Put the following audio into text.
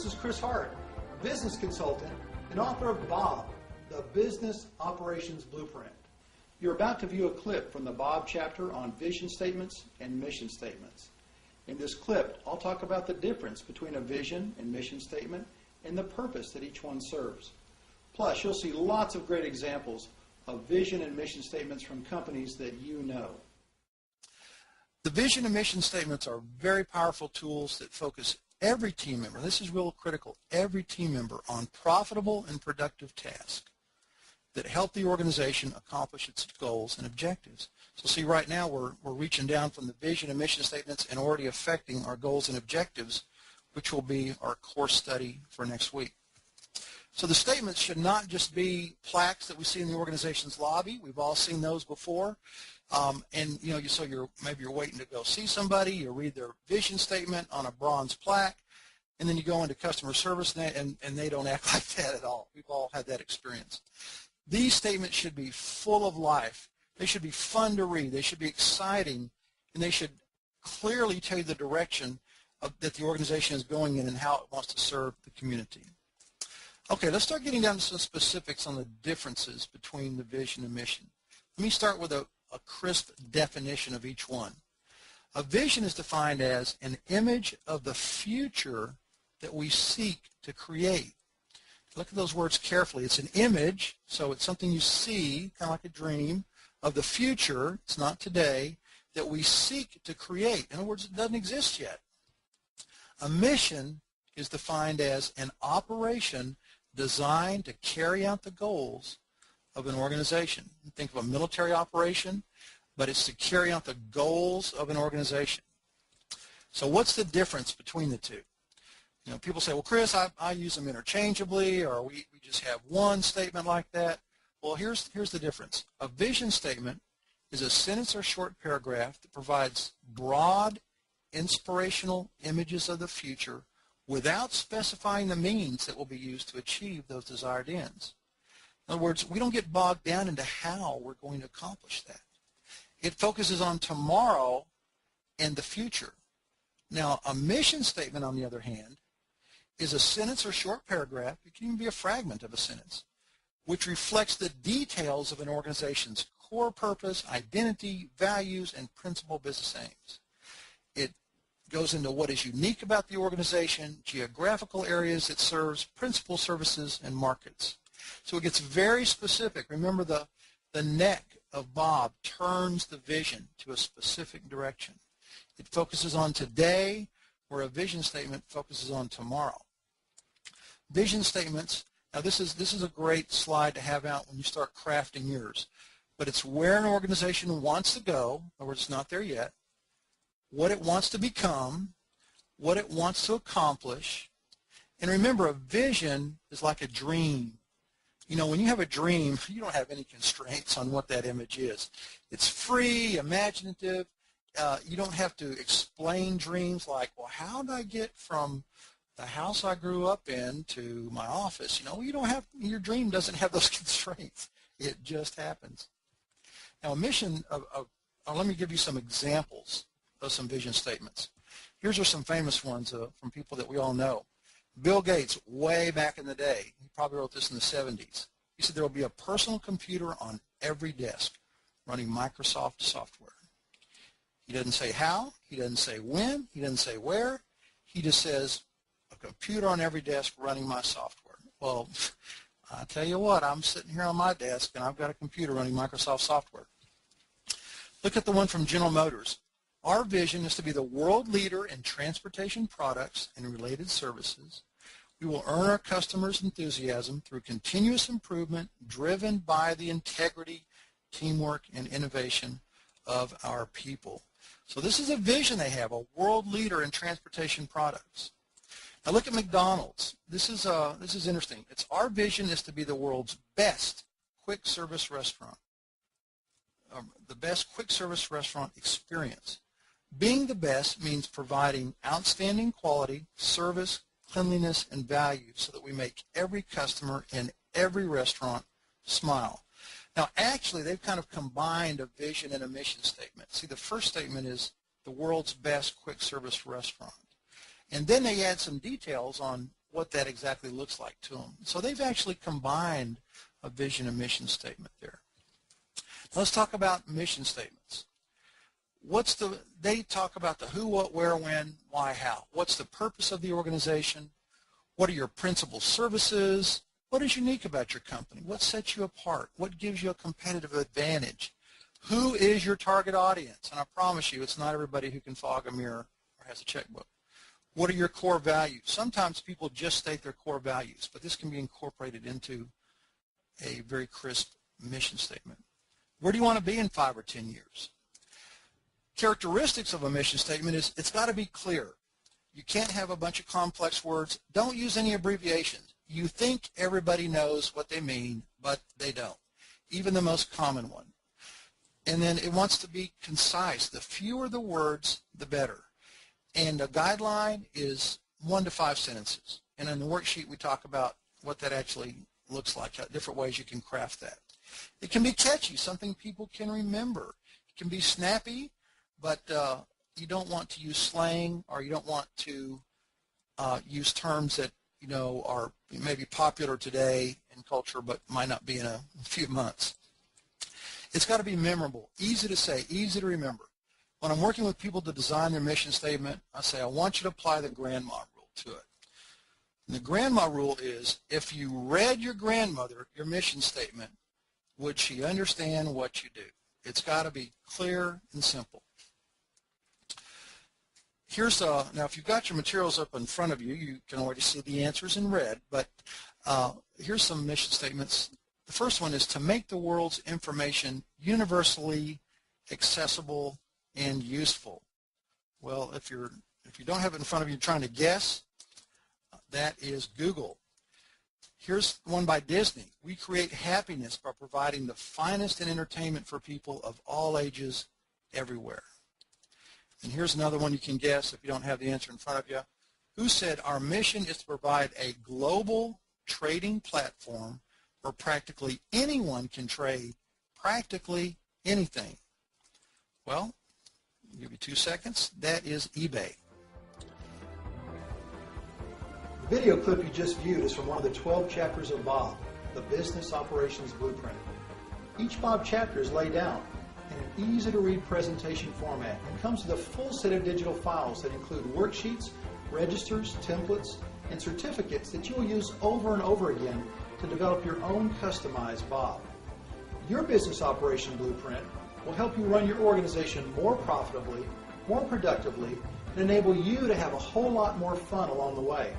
This is Chris Hart, business consultant and author of Bob, the Business Operations Blueprint. You're about to view a clip from the Bob chapter on vision statements and mission statements. In this clip, I'll talk about the difference between a vision and mission statement and the purpose that each one serves. Plus, you'll see lots of great examples of vision and mission statements from companies that you know. The vision and mission statements are very powerful tools that focus every team member, this is real critical, every team member on profitable and productive tasks that help the organization accomplish its goals and objectives. So see, right now we're reaching down from the vision and mission statements and already affecting our goals and objectives, which will be our course study for next week. So the statements should not just be plaques that we see in the organization's lobby. We've all seen those before. And maybe you're waiting to go see somebody, you read their vision statement on a bronze plaque, and then you go into customer service and they don't act like that at all. We've all had that experience. These statements should be full of life. They should be fun to read. They should be exciting, and they should clearly tell you the direction that the organization is going in and how it wants to serve the community. Okay, let's start getting down to some specifics on the differences between the vision and mission. Let me start with a crisp definition of each one. A vision is defined as an image of the future that we seek to create. Look at those words carefully. It's an image, so it's something you see, kind of like a dream, of the future, it's not today, that we seek to create. In other words, it doesn't exist yet. A mission is defined as an operation designed to carry out the goals of an organization. Think of a military operation, but it's to carry out the goals of an organization. So what's the difference between the two? People say, well, Chris, I use them interchangeably, or we just have one statement like that. Well, here's the difference. A vision statement is a sentence or short paragraph that provides broad, inspirational images of the future without specifying the means that will be used to achieve those desired ends. In other words, we don't get bogged down into how we're going to accomplish that. It focuses on tomorrow and the future. Now, a mission statement, on the other hand, is a sentence or short paragraph, it can even be a fragment of a sentence, which reflects the details of an organization's core purpose, identity, values, and principal business aims. It goes into what is unique about the organization, geographical areas it serves, principal services, and markets. So it gets very specific. Remember, the neck of Bob turns the vision to a specific direction. It focuses on today, where a vision statement focuses on tomorrow. Vision statements, now this is a great slide to have out when you start crafting yours, but it's where an organization wants to go, in other words, it's not there yet, what it wants to become, what it wants to accomplish. And remember, a vision is like a dream. When you have a dream, you don't have any constraints on what that image is. It's free, imaginative. You don't have to explain dreams like, well, how did I get from the house I grew up in to my office? You don't have, your dream doesn't have those constraints. It just happens. Now, a mission, let me give you some examples of some vision statements. Here's are some famous ones from people that we all know. Bill Gates, way back in the day, he probably wrote this in the 70s. He said there will be a personal computer on every desk running Microsoft software. He doesn't say how, he doesn't say when, he doesn't say where. He just says a computer on every desk running my software. Well, I tell you what, I'm sitting here on my desk and I've got a computer running Microsoft software. Look at the one from General Motors. Our vision is to be the world leader in transportation products and related services. We will earn our customers' enthusiasm through continuous improvement driven by the integrity, teamwork, and innovation of our people. So this is a vision they have, a world leader in transportation products. Now look at McDonald's. This is interesting. It's our vision is to be the world's best quick service restaurant, the best quick service restaurant experience. Being the best means providing outstanding quality, service, cleanliness, and value so that we make every customer in every restaurant smile. Now, actually, they've kind of combined a vision and a mission statement. See, the first statement is the world's best quick service restaurant. And then they add some details on what that exactly looks like to them. So they've actually combined a vision and mission statement there. Let's talk about mission statements. They talk about the who, what, where, when, why, how. What's the purpose of the organization? What are your principal services? What is unique about your company? What sets you apart? What gives you a competitive advantage? Who is your target audience? And I promise you, it's not everybody who can fog a mirror or has a checkbook. What are your core values? Sometimes people just state their core values, but this can be incorporated into a very crisp mission statement. Where do you want to be in 5 or 10 years? Characteristics of a mission statement is it's got to be clear. You can't have a bunch of complex words. Don't use any abbreviations. You think everybody knows what they mean, but they don't, even the most common one. And then it wants to be concise. The fewer the words, the better. And a guideline is 1 to 5 sentences. And in the worksheet, we talk about what that actually looks like, different ways you can craft that. It can be catchy, something people can remember. It can be snappy, but you don't want to use slang, or you don't want to use terms that are maybe popular today in culture but might not be in a few months. It's got to be memorable, easy to say, easy to remember. When I'm working with people to design their mission statement, I say, I want you to apply the grandma rule to it. And the grandma rule is, if you read your grandmother your mission statement, would she understand what you do? It's got to be clear and simple. Now, if you've got your materials up in front of you, you can already see the answers in red, but here's some mission statements. The first one is to make the world's information universally accessible and useful. Well, if you don't have it in front of you, you're trying to guess, that is Google. Here's one by Disney. We create happiness by providing the finest in entertainment for people of all ages everywhere. And here's another one you can guess if you don't have the answer in front of you. Who said our mission is to provide a global trading platform where practically anyone can trade practically anything? Well, I'll give you 2 seconds. That is eBay. The video clip you just viewed is from one of the 12 chapters of Bob, the Business Operations Blueprint. Each Bob chapter is laid out in an easy-to-read presentation format and comes with a full set of digital files that include worksheets, registers, templates, and certificates that you will use over and over again to develop your own customized Bob. Your Business Operation Blueprint will help you run your organization more profitably, more productively, and enable you to have a whole lot more fun along the way.